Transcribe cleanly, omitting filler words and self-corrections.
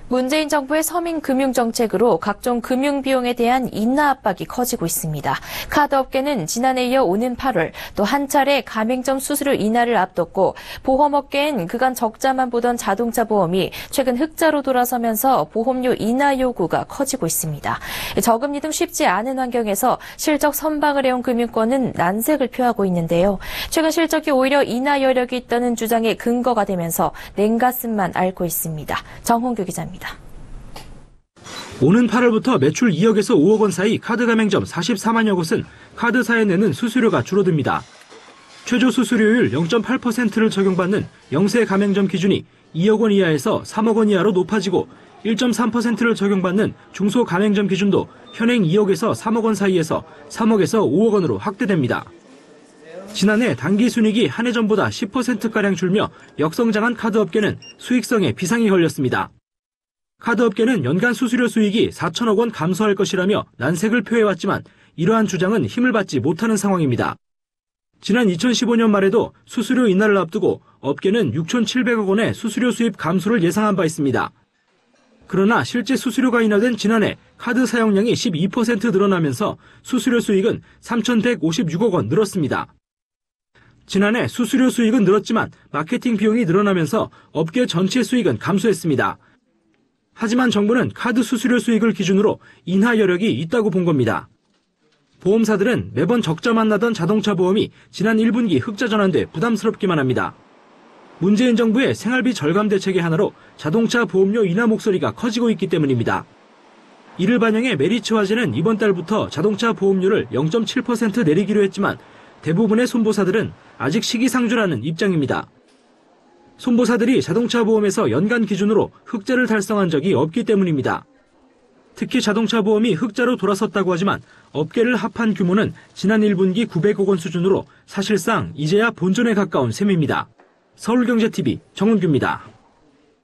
문재인 정부의 서민 금융 정책으로 각종 금융 비용에 대한 인하 압박이 커지고 있습니다. 카드업계는 지난해에 이어 오는 8월 또 한 차례 가맹점 수수료 인하를 앞뒀고 보험업계엔 그간 적자만 보던 자동차 보험이 최근 흑자로 돌아서면서 보험료 인하 요구가 커지고 있습니다. 저금리 등 쉽지 않은 환경에서 실적 선방을 해온 금융권은 난색을 표하고 있는데요. 최근 실적이 오히려 인하 여력이 있다는 주장에 근거가 되면서 냉가슴만 앓고 있습니다. 정홍규 기자입니다. 오는 8월부터 매출 2억에서 5억 원 사이 카드 가맹점 44만여 곳은 카드사에 내는 수수료가 줄어듭니다. 최저 수수료율 0.8%를 적용받는 영세 가맹점 기준이 2억 원 이하에서 3억 원 이하로 높아지고 1.3%를 적용받는 중소 가맹점 기준도 현행 2억에서 3억 원 사이에서 3억에서 5억 원으로 확대됩니다. 지난해 단기 순이익이 한 해 전보다 10%가량 줄며 역성장한 카드업계는 수익성에 비상이 걸렸습니다. 카드업계는 연간 수수료 수익이 4천억 원 감소할 것이라며 난색을 표해왔지만 이러한 주장은 힘을 받지 못하는 상황입니다. 지난 2015년 말에도 수수료 인하를 앞두고 업계는 6,700억 원의 수수료 수입 감소를 예상한 바 있습니다. 그러나 실제 수수료가 인하된 지난해 카드 사용량이 12% 늘어나면서 수수료 수익은 3,156억 원 늘었습니다. 지난해 수수료 수익은 늘었지만 마케팅 비용이 늘어나면서 업계 전체 수익은 감소했습니다. 하지만 정부는 카드 수수료 수익을 기준으로 인하 여력이 있다고 본 겁니다. 보험사들은 매번 적자만 나던 자동차 보험이 지난 1분기 흑자 전환돼 부담스럽기만 합니다. 문재인 정부의 생활비 절감 대책의 하나로 자동차 보험료 인하 목소리가 커지고 있기 때문입니다. 이를 반영해 메리츠 화재는 이번 달부터 자동차 보험료를 0.7% 내리기로 했지만 대부분의 손보사들은 아직 시기상조라는 입장입니다. 손보사들이 자동차 보험에서 연간 기준으로 흑자를 달성한 적이 없기 때문입니다. 특히 자동차 보험이 흑자로 돌아섰다고 하지만 업계를 합한 규모는 지난 1분기 900억 원 수준으로 사실상 이제야 본전에 가까운 셈입니다. 서울경제TV 정은규입니다.